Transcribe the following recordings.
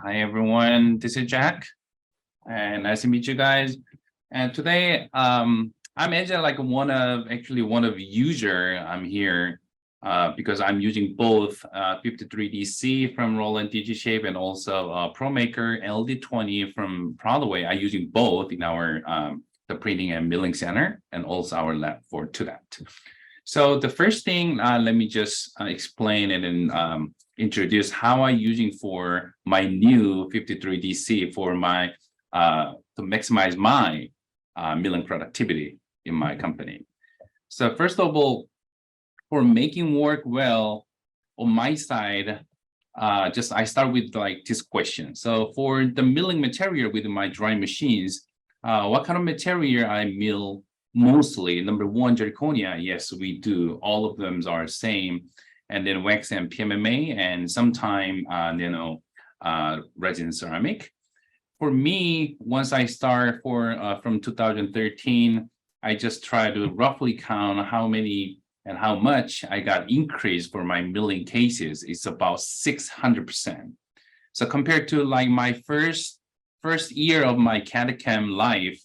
Hi everyone, this is Jack, and nice to meet you guys. And today, I'm actually like one of user. I'm here because I'm using both 53DC from Roland DGSHAPE and also ProMaker LD20 from Prodways. I'm using both in our the printing and milling center and also our lab to that. So the first thing, let me just explain and then introduce how I'm using for my new 53DC for my to maximize my milling productivity in my company. So first of all, for making work well on my side, I start with like this question. So for the milling material with my drying machines, what kind of material I mill mostly? Number one, zirconia. Yes, we do. All of them are same. And then wax and PMMA, and sometime resin ceramic. For me, once I start from 2013, I just try to roughly count how many and how much I got increased for my milling cases. It's about 600%. So compared to like my first year of my CAD/CAM life,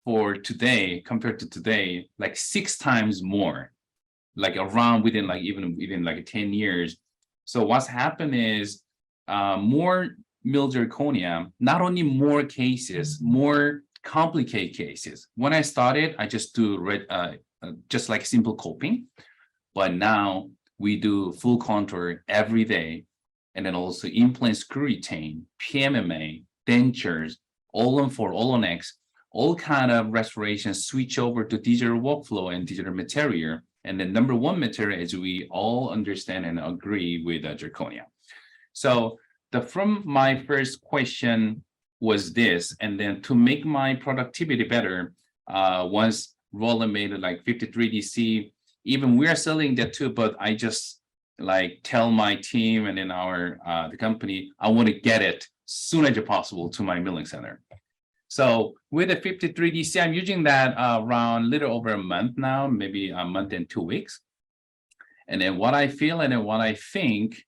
for today, compared to today, like 6 times more, like around within like even like 10 years. So what's happened is more mill zirconia, not only more cases, more complicated cases. When I started, I just do just like simple coping, but now we do full contour every day, and then also implant screw retain, PMMA, dentures, all-on-4, all-on-X, all kind of restoration switch over to digital workflow and digital material. And the number one material is we all understand and agree with zirconia. So from my first question was this, and then to make my productivity better, once Roland made it like 53DC, even we are selling that too, but I just like tell my team and then the company, I want to get it soon as possible to my milling center. So with the 53DC, I'm using that around a little over a month now, maybe a month and 2 weeks. And then what I feel and then what I think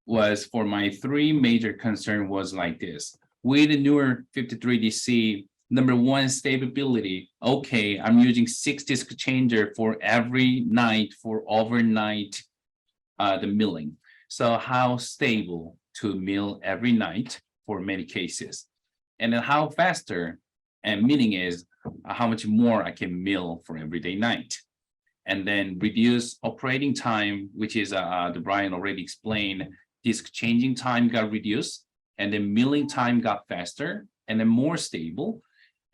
was for my 3 major concern was like this. With the newer 53DC, number one, stability. Okay, I'm using 6 disc changer for every night for overnight the milling. So how stable to mill every night for many cases. And then how faster, and meaning is how much more I can mill for everyday night. And then reduce operating time, which is the Brian already explained, disk changing time got reduced, and then milling time got faster and then more stable.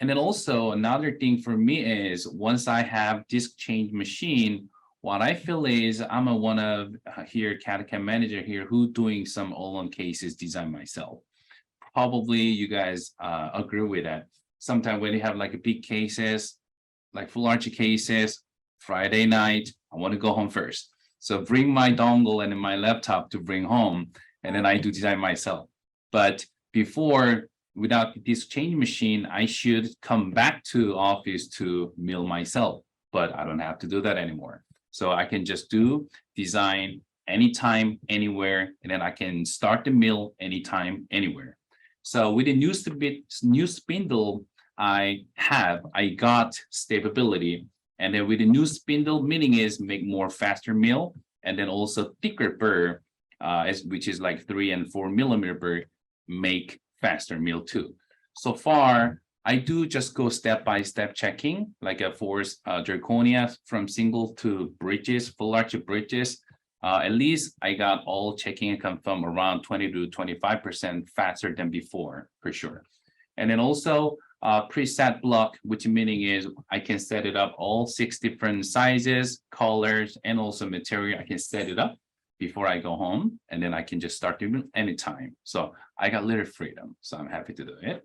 And then also another thing for me is once I have disk change machine, what I feel is I'm one of here CAD/CAM manager here who doing some all-on cases design myself. Probably you guys agree with that. Sometimes when you have like a big cases, like full arch cases, Friday night, I want to go home first. So bring my dongle and my laptop to bring home, and then I do design myself. But before, without this change machine, I should come back to office to mill myself, but I don't have to do that anymore. So I can just do design anytime, anywhere, and then I can start the mill anytime, anywhere. So with the new spindle I got stability, and then with the new spindle, meaning is make more faster mill, and then also thicker burr, which is like 3 and 4 millimeter burr, make faster mill too. So far, I do just go step by step checking, like a force zirconia from single to bridges, full arch bridges. At least I got all checking and confirm around 20 to 25% faster than before, for sure. And then also preset block, which meaning is I can set it up all 6 different sizes, colors, and also material. I can set it up before I go home, and then I can just start doing it anytime. So I got a little freedom, so I'm happy to do it.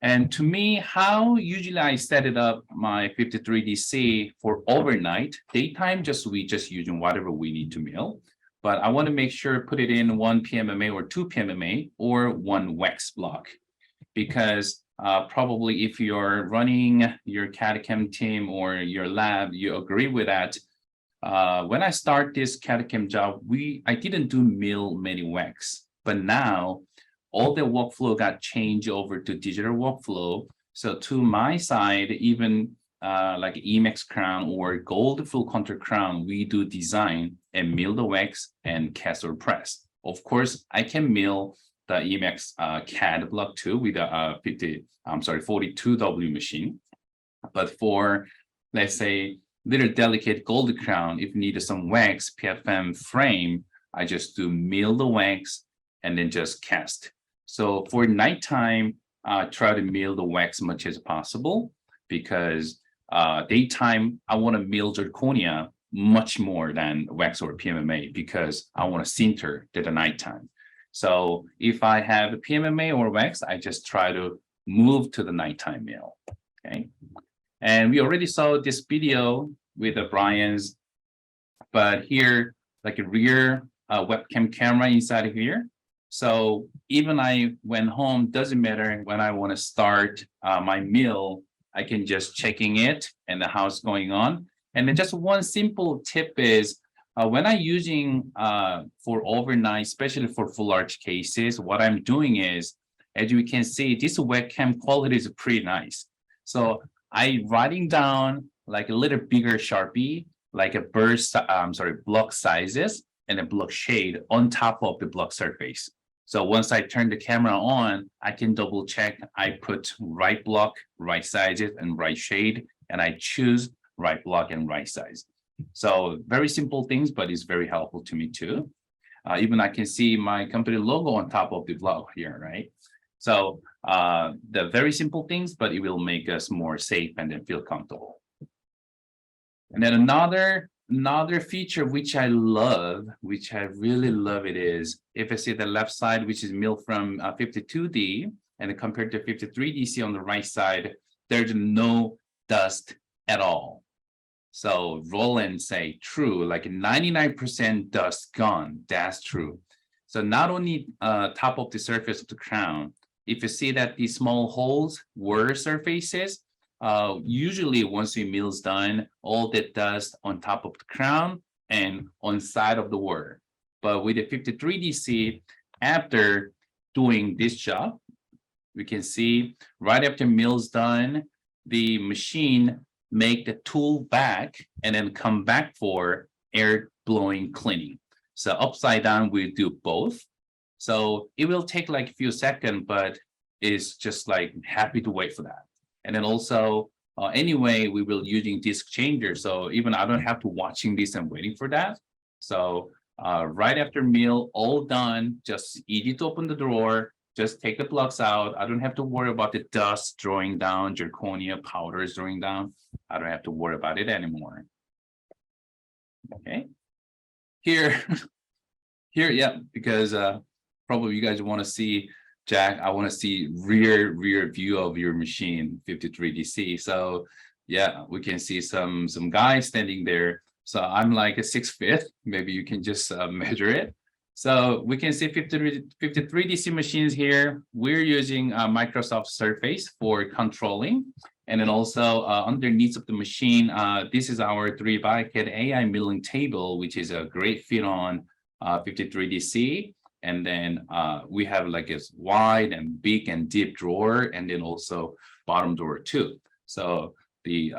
And to me, how usually I set it up my 53DC for overnight, daytime, we just using whatever we need to mill. But I want to make sure put it in 1 PMMA or 2 PMMA or 1 wax block, because probably if you're running your CAD/CAM team or your lab, you agree with that. When I start this CAD/CAM job, I didn't do mill many wax. But now all the workflow got changed over to digital workflow. So to my side, even like Emax crown or gold full contour crown, we do design and mill the wax and cast or press. Of course, I can mill the Emax CAD block too with a 42W machine. But for, let's say, little delicate gold crown, if needed some wax PFM frame, I just do mill the wax and then just cast. So for nighttime, try to mill the wax much as possible, because daytime, I want to mill zirconia much more than wax or PMMA, because I want to sinter at the nighttime. So if I have a PMMA or wax, I just try to move to the nighttime mill, okay? And we already saw this video with Brian's, but here, like a rear webcam camera inside of here. So even I went home, doesn't matter when I want to start my mill, I can just checking it and the how's going on. And then just one simple tip is when I'm using for overnight, especially for full arch cases, what I'm doing is, as you can see, this webcam quality is pretty nice. So I writing down like a little bigger Sharpie, like a block sizes and a block shade on top of the block surface. So once I turn the camera on, I can double check. I put right block, right sizes, and right shade, and I choose right block and right size. So very simple things, but it's very helpful to me too. Even I can see my company logo on top of the block here, right? So the very simple things, but it will make us more safe and then feel comfortable. And then another feature which I love, which I really love, it is if I see the left side, which is milled from 52D, and compared to 53DC on the right side, there's no dust at all. So Roland say true, like 99% dust gone. That's true. So not only top of the surface of the crown, if you see that these small holes were surfaces, usually once the mill's done, all the dust on top of the crown and on side of the word. But with the 53DC, after doing this job, we can see right after mill's done, the machine make the tool back and then come back for air blowing cleaning. So upside down, we do both. So it will take like a few seconds, but it's just like happy to wait for that. And then also, anyway, we will using disk changer. So even I don't have to watching this and waiting for that. So right after mill, all done, just easy to open the drawer, just take the blocks out. I don't have to worry about the dust drawing down, zirconia powders drawing down. I don't have to worry about it anymore. Okay. Here, yeah, because probably you guys want to see, Jack, I want to see rear view of your machine 53DC. So yeah, we can see some guys standing there. So I'm like a 6'5". Maybe you can just measure it. So we can see 53DC machines here. We're using Microsoft Surface for controlling. And then also underneath of the machine, this is our 3DBioCAD AI milling table, which is a great fit on 53DC. And then we have like a wide and big and deep drawer, and then also bottom drawer too. So the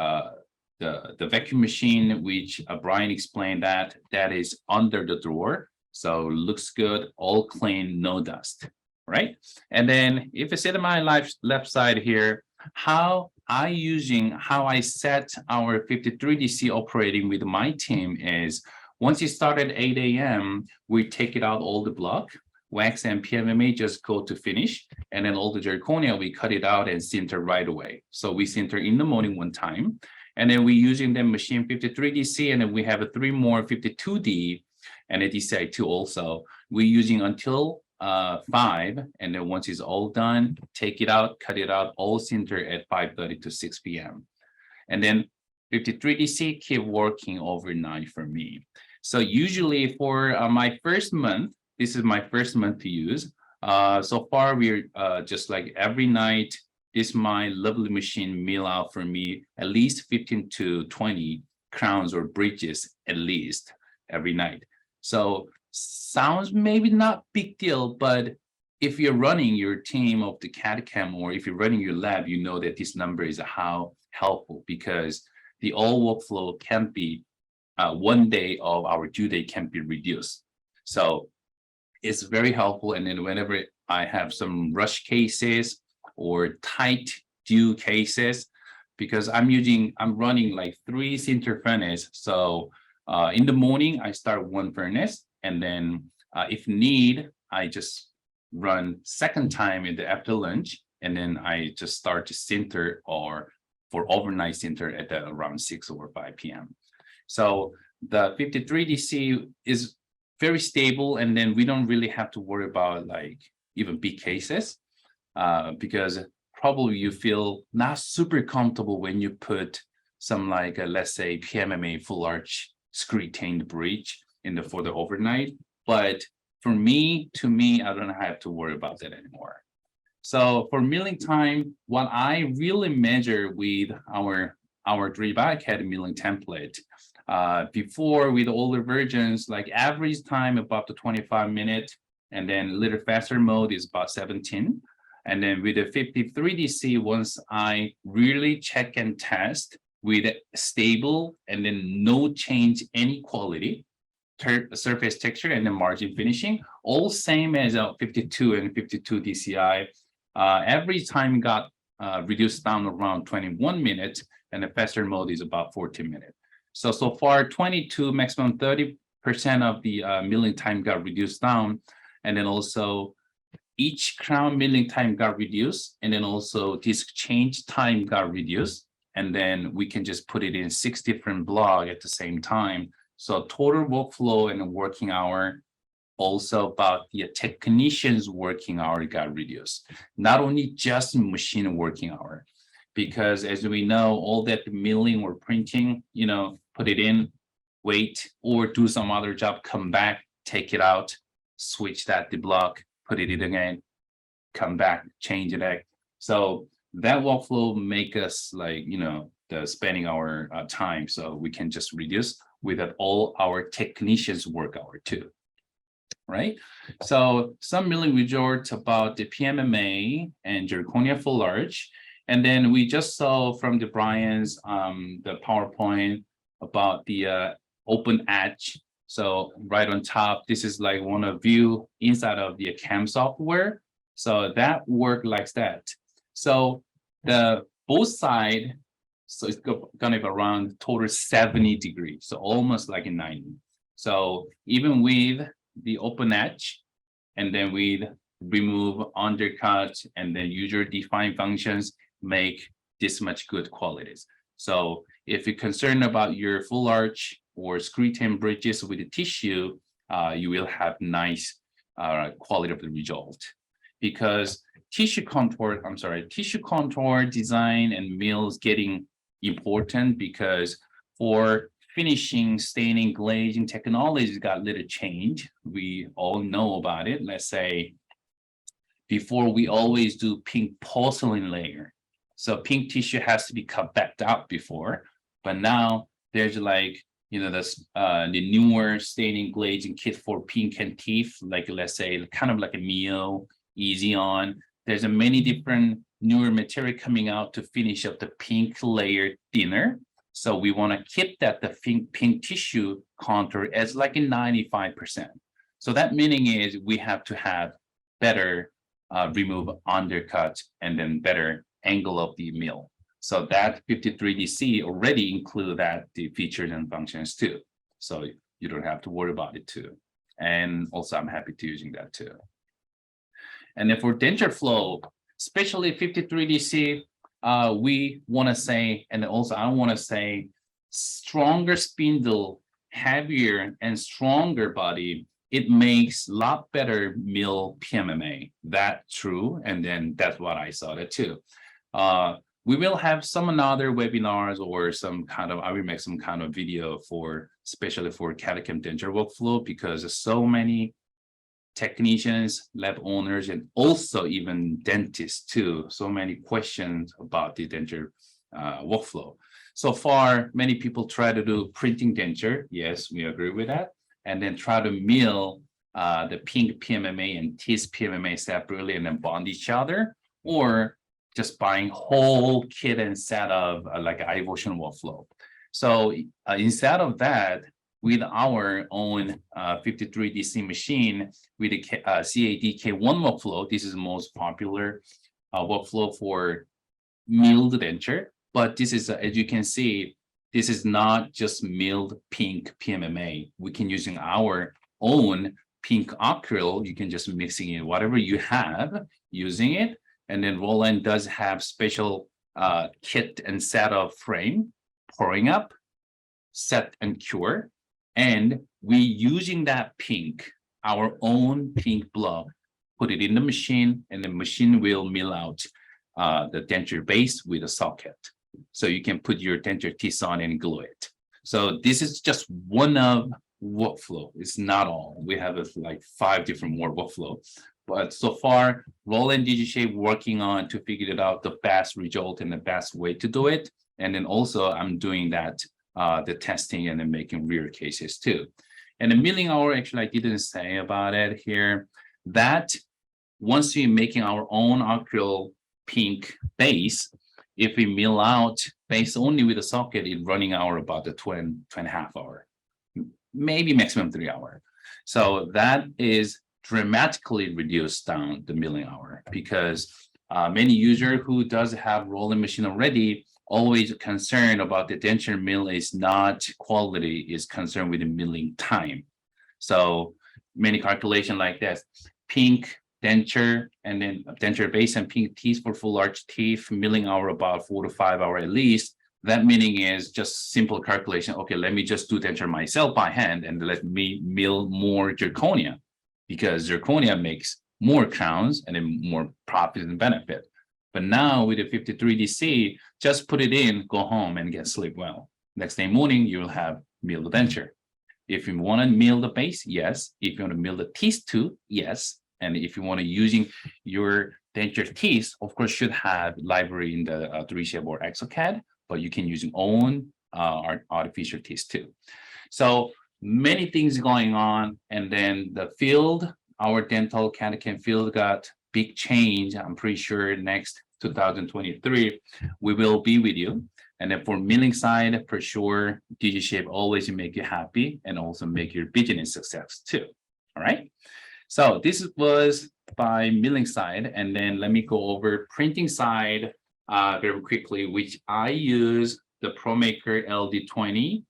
vacuum machine, which Brian explained, that is under the drawer. So looks good, all clean, no dust, right? And then if I sit on my left side here, how I set our 53DC operating with my team is, once it started 8 a.m., we take it out all the block, wax and PMMA just go to finish, and then all the zirconia, we cut it out and sinter right away. So we sinter in the morning one time, and then we using the machine 53DC, and then we have 3 more 52D and a DCI2 also. We're using until 5, and then once it's all done, take it out, cut it out, all sinter at 5:30 to 6 p.m. And then 53DC keep working overnight for me. So usually for my first month, this is my first month to use. So far, we're just like every night, this my lovely machine mill out for me at least 15 to 20 crowns or bridges at least every night. So sounds maybe not big deal, but if you're running your team of the CAD CAM or if you're running your lab, you know that this number is how helpful because the all workflow can be 1 day of our due date can be reduced. So it's very helpful. And then whenever I have some rush cases or tight due cases, because I'm running like 3 sinter furnace. So in the morning, I start 1 furnace. And then if need, I just run second time in the after lunch. And then I just start to sinter or for overnight sinter at around 6 or 5 p.m. So the 53DC is very stable. And then we don't really have to worry about like even big cases because probably you feel not super comfortable when you put some like let's say PMMA full arch screw-retained bridge in for the overnight. But for me, I don't have to worry about that anymore. So for milling time, what I really measure with our 3DBioCAD milling template, before with older versions, like average time about the 25 minutes, and then little faster mode is about 17. And then with the 53DC, once I really check and test with stable and then no change any quality, surface texture and then margin finishing, all same as 52 and 52 DCI. Every time got reduced down around 21 minutes, and the faster mode is about 14 minutes. So far, 22, maximum 30% of the milling time got reduced down, and then also each crown milling time got reduced, and then also disc change time got reduced, and then we can just put it in 6 different blocks at the same time. So total workflow and working hour, also about the technician's working hour got reduced. Not only just machine working hour, because as we know, all that milling or printing, put it in, wait, or do some other job, come back, take it out, switch that deblock, put it in again, come back, change it back. So that workflow make us like, the spending our time. So we can just reduce with all our technicians work hour too, right? So some milling results about the PMMA and zirconia full arch. And then we just saw from the Brian's, the PowerPoint about the open edge. So right on top, this is like one of view inside of the CAM software. So that work like that. So the both side, so it's gonna be around total 70 degrees. So almost like a 90. So even with the open edge, and then we remove undercut and then user defined functions, make this much good qualities. So if you're concerned about your full arch or screw-retained bridges with the tissue, you will have nice quality of the result. Because tissue contour design and mills getting important, because for finishing, staining, glazing technologies got little change. We all know about it. Let's say before we always do pink porcelain layer. So pink tissue has to be cut back out before, but now there's like, the newer staining glazing kit for pink and teeth, like let's say kind of like a Mio, Easy On. There's a many different newer material coming out to finish up the pink layer thinner. So we want to keep that the pink tissue contour as like a 95%. So that meaning is we have to have better remove undercut and then better angle of the mill. So that 53DC already include that the features and functions too. So you don't have to worry about it too. And also I'm happy to using that too. And then for denture flow, especially 53DC, we want to say, and also I want to say, stronger spindle, heavier and stronger body, it makes a lot better mill PMMA. That's true, and then that's what I saw that too. We will have some other webinars or I will make some kind of video for, especially for CAD/CAM denture workflow, because there's so many technicians, lab owners, and also even dentists too. So many questions about the denture workflow. So far, many people try to do printing denture. Yes, we agree with that. And then try to mill the pink PMMA and teeth PMMA separately and then bond each other, or just buying whole kit and set of like iVotion workflow. So instead of that, with our own 53DC machine with the CAD-K1 workflow, this is the most popular workflow for milled denture. But this is, as you can see, this is not just milled pink PMMA. We can using our own pink acryl. You can just mixing in whatever you have using it. And then Roland does have special kit and set of frame, pouring up, set and cure. And we using that pink, our own pink block, put it in the machine, and the machine will mill out the denture base with a socket. So you can put your denture teeth on and glue it. So this is just one of workflow. It's not all. We have like 5 different more workflow. But so far, Roland DGSHAPE working on to figure it out the best result and the best way to do it. And then also I'm doing that, the testing and then making real cases too. And the milling hour, actually, I didn't say about it here, that once we're making our own acryl pink base, if we mill out base only with a socket, it's running hour about the 2.5 hour, maybe maximum 3 hour. So that is dramatically reduced down the milling hour, because many user who does have rolling machine already always concerned about the denture mill is not quality, is concerned with the milling time. So many calculation like this, pink denture and then denture base and pink teeth for full arch teeth, milling hour about 4 to 5 hours at least. That meaning is just simple calculation. Okay, let me just do denture myself by hand and let me mill more zirconia, because zirconia makes more crowns and then more profit and benefit. But now with the 53DC, just put it in, go home and get sleep well. Next day morning, you'll have milled denture. If you want to mill the base, yes. If you want to mill the teeth too, yes. And if you want to using your denture teeth, of course, should have library in the 3DBioCAD or ExoCAD, but you can use your own artificial teeth too. So many things going on. And then the field, our dental CAD/CAM field got big change. I'm pretty sure next 2023, we will be with you. And then for milling side, for sure, DGSHAPE always make you happy and also make your business success too. All right. So this was by milling side. And then let me go over printing side very quickly, which I use the ProMaker LD20,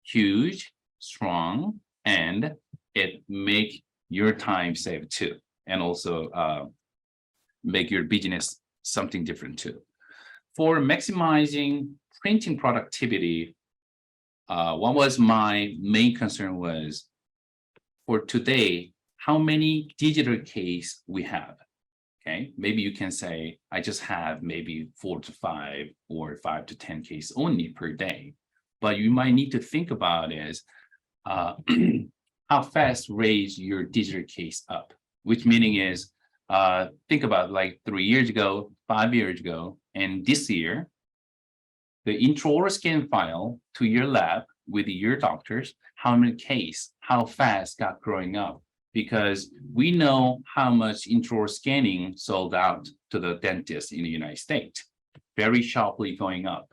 huge, strong, and it make your time save too. And also make your business something different too. For maximizing printing productivity, what was my main concern was for today, how many digital case we have. Okay, maybe you can say, I just have maybe 4 to 5 or 5 to 10 case only per day. But you might need to think about is how fast raise your digital case up, which meaning is think about like 3 years ago, 5 years ago, and this year, the intraoral scan file to your lab with your doctors, how many case, how fast got growing up, because we know how much intraoral scanning sold out to the dentist in the United States, very sharply going up,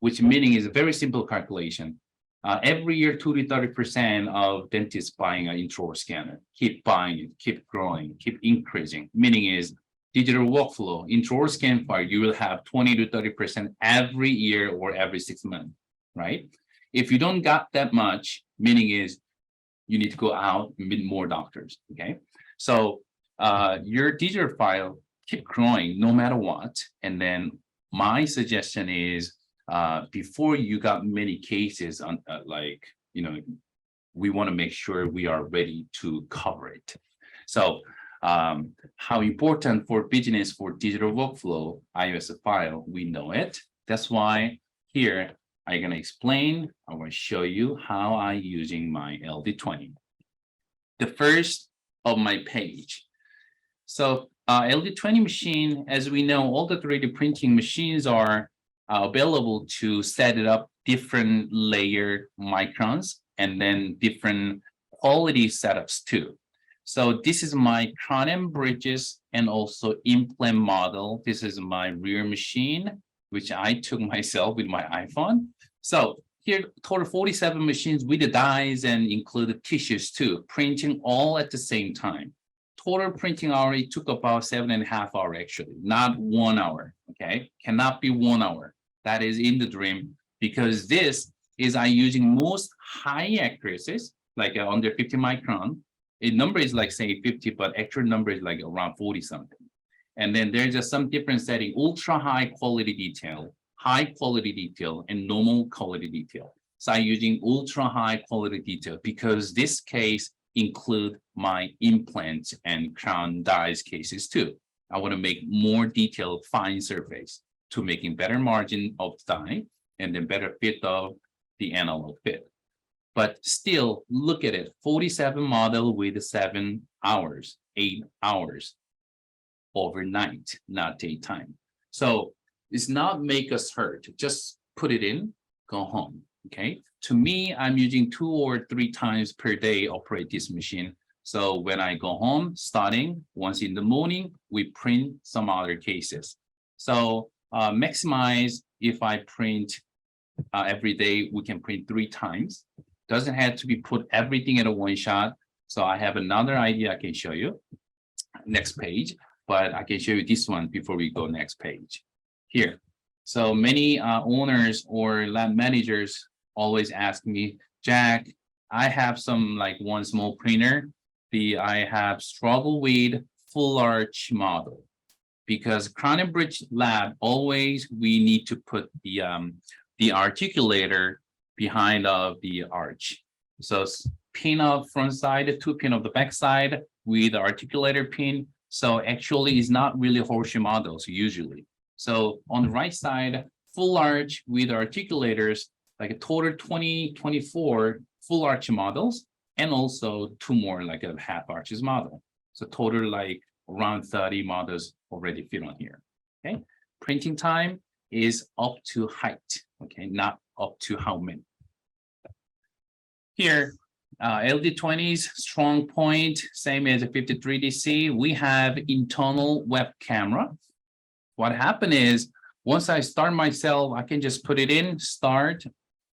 which meaning is a very simple calculation. Every year, 2 to 30% of dentists buying an intraoral scanner, keep buying it, keep growing, keep increasing, meaning is digital workflow, intraoral scan file, you will have 20 to 30% every year or every 6 months, right? If you don't got that much, meaning is you need to go out and meet more doctors, okay? So your digital file keep growing no matter what. And then my suggestion is, before you got many cases on we want to make sure we are ready to cover it. So how important for business for digital workflow, iOS file, we know it. That's why here I'm going to explain, I'm going to show you how I'm using my LD20. The first of my page. So LD20 machine, as we know, all the 3D printing machines are available to set it up different layer microns and then different quality setups too. So this is my crown and bridges and also implant model. This is my rear machine, which I took myself with my iPhone. So here, total 47 machines with the dies and included tissues too, printing all at the same time. Total printing hour, it took about 7.5 hours actually, not 1 hour, okay? Cannot be 1 hour. That is in the dream because this is I using most high accuracies, like under 50 micron. A number is like say 50, but actual number is like around 40 something. And then there's just some different setting, ultra high quality detail, high quality detail, and normal quality detail. So I'm using ultra high quality detail because this case include my implants and crown dies cases too. I want to make more detailed fine surface to making better margin of die and then better fit of the analog fit. But still look at it, 47 model with 7 hours, 8 hours overnight, not daytime. So it's not make us hurt, just put it in, go home, okay? To me, I'm using 2 or 3 times per day operate this machine. So when I go home, starting once in the morning, we print some other cases. So maximize if I print every day, we can print 3 times. Doesn't have to be put everything at a one shot. So I have another idea I can show you. Next page, but I can show you this one before we go next page. Here. So many owners or lab managers always ask me, Jack, I have some like one small printer. I have struggled with full arch model because crown and bridge lab always we need to put the articulator behind of the arch. So pin of front side, 2 pin of the back side with the articulator pin. So actually it's not really horseshoe models usually. So on the right side, full arch with articulators, like a total 24 full arch models, and also 2 more like a half arches model. So total like around 30 models already fit on here, okay? Printing time is up to height, okay? Not up to how many. Here, LD20's strong point, same as a 53DC, we have internal web camera. What happened is, once I start myself, I can just put it in, start,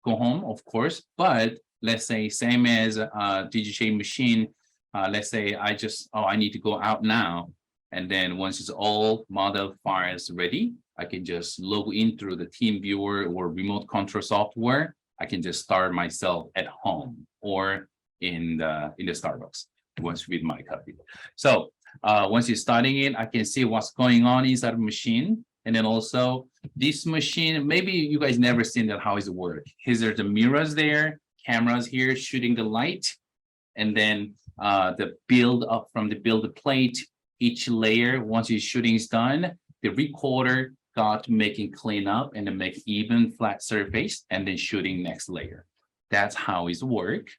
go home, of course, but let's say same as a DGSHAPE machine, let's say I need to go out now. And then once it's all model files ready, I can just log in through the team viewer or remote control software. I can just start myself at home or in the Starbucks once with my coffee. So once you're starting it, I can see what's going on inside the machine. And then also this machine, maybe you guys never seen that, how it works. Here's the mirrors there, cameras here shooting the light, and then the build up from the build plate, each layer, once your shooting is done, the recorder got making clean up and then make even flat surface and then shooting next layer. That's how it works.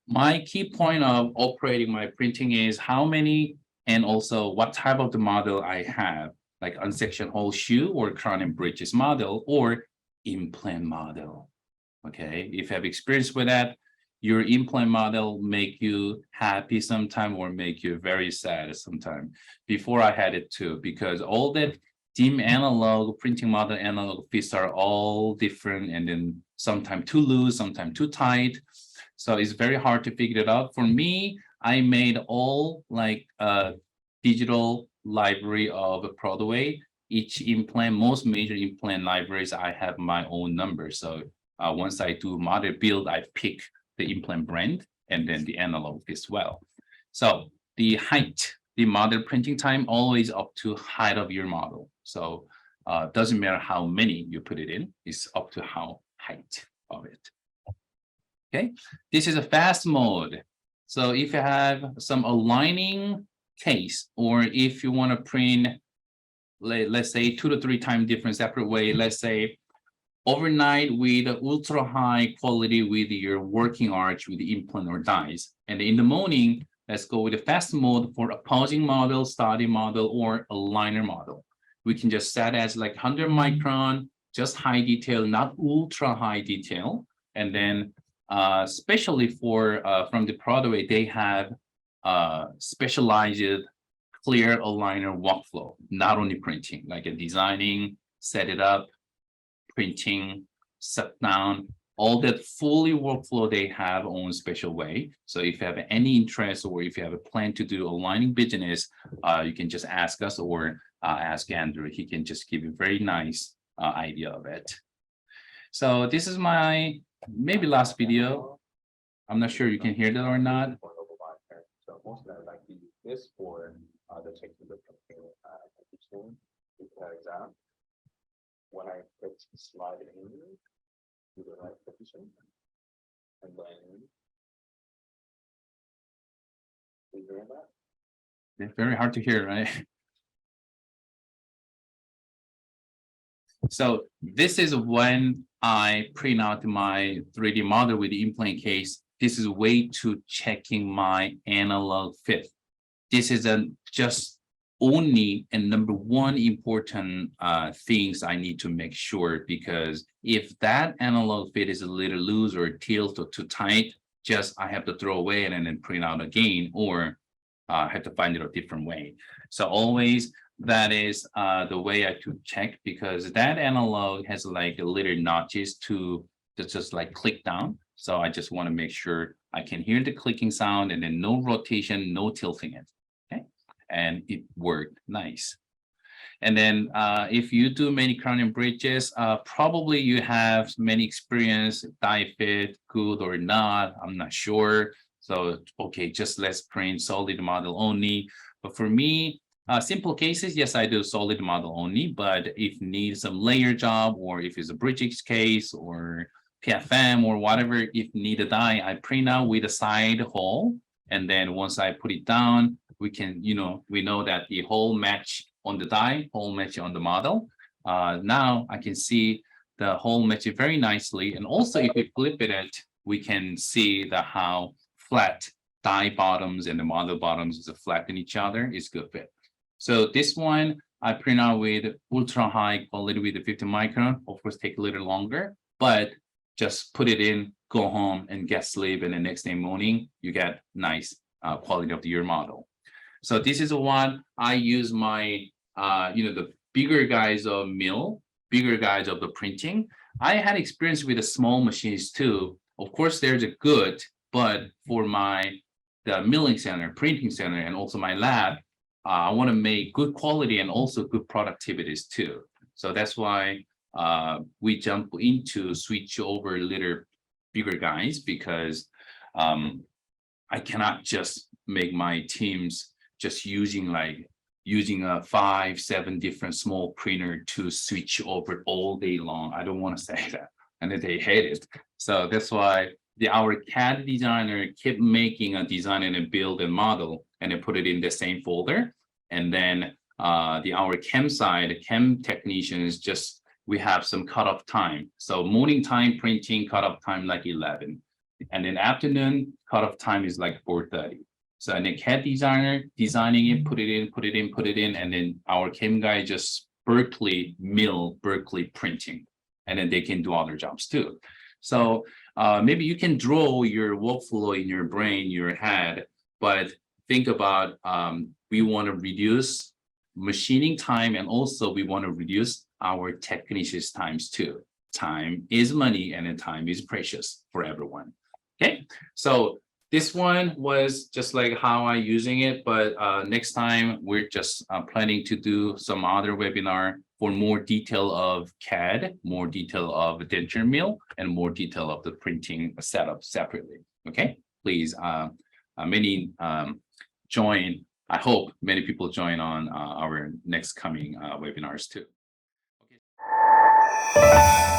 My key point of operating my printing is how many and also what type of the model I have, like unsection whole shoe or crown and bridges model or implant model. Okay, if you have experience with that, your implant model make you happy sometime or make you very sad sometime. Before I had it too, because all that dim analog printing model analog fits are all different and then sometimes too loose, sometimes too tight. So it's very hard to figure it out. For me, I made all like digital library of Prodways. Each implant, most major implant libraries, I have my own number. So once I do model build, I pick the implant brand and then the analog as well. So the height, the model printing time always up to height of your model. So doesn't matter how many you put it in, it's up to how height of it. Okay, this is a fast mode. So if you have some aligning case, or if you want to print, let's say 2 to 3 times different separate way, let's say overnight with ultra high quality with your working arch with the implant or dies. And in the morning, let's go with the fast mode for opposing model, starting model, or aligner model. We can just set as like 100 micron, just high detail, not ultra high detail. And then especially for from the Prodway, they have specialized clear aligner workflow, not only printing, like designing, set it up, printing, set down, all that fully workflow they have own special way. So if you have any interest or if you have a plan to do aligning business, you can just ask us or ask Andrew. He can just give you a very nice idea of it. So this is my maybe last video. I'm not sure you can hear that or not. So most of like to use this for the technical teaching because when I put slide in to the right position and then you hear that? It's very hard to hear, right? So this is when I print out my 3D model with the in-plane case. This is way to checking my analog fit. This is just only and number one important things I need to make sure, because if that analog fit is a little loose or tilt or too tight, just I have to throw away and then print out again, or have to find it a different way. So always that is the way I could check, because that analog has like a little notches to just like click down. So I just want to make sure I can hear the clicking sound and then no rotation, no tilting it. Okay. And it worked nice. And then if you do many cranium bridges, probably you have many experience, die fit, good or not, I'm not sure. So, okay, just let's print solid model only. But for me, simple cases, yes, I do solid model only, but if need some layer job or if it's a bridges case or PFM or whatever, if need a die, I print out with a side hole. And then once I put it down, we can, we know that the hole match on the die, hole match on the model. Now I can see the hole match very nicely. And also if we flip it, we can see how flat die bottoms and the model bottoms is flat in each other. It's good fit. So this one I print out with ultra high quality with the 50 micron. Of course, take a little longer, but just put it in, go home and get sleep, and the next day morning you get nice quality of your model. So this is one I use my the bigger guys of mill, bigger guys of the printing. I had experience with the small machines too. Of course, there's a good, but for the milling center, printing center, and also my lab, I want to make good quality and also good productivities too. So that's why we jump into switch over a little bigger guys, because I cannot just make my teams just using a 5-7 different small printer to switch over all day long. I don't want to say that, and then they hate it. So that's why our CAD designer kept making a design and a build and model, and then put it in the same folder. And then our chem side, chem technicians, just we have some cutoff time. So morning time printing cutoff time like 11, and then afternoon cutoff time is like 4:30. So and the CAD designer designing it, put it in, and then our chem guy just Berkeley printing, and then they can do other jobs too. So maybe you can draw your workflow in your brain, your head, but think about we want to reduce machining time, and also we want to reduce our technicians' times too. Time is money, and then time is precious for everyone. Okay, so this one was just like how I using it, but next time we're just planning to do some other webinar for more detail of CAD, more detail of denture mill, and more detail of the printing setup separately. Okay, please, many join. I hope many people join on our next coming webinars too. Okay.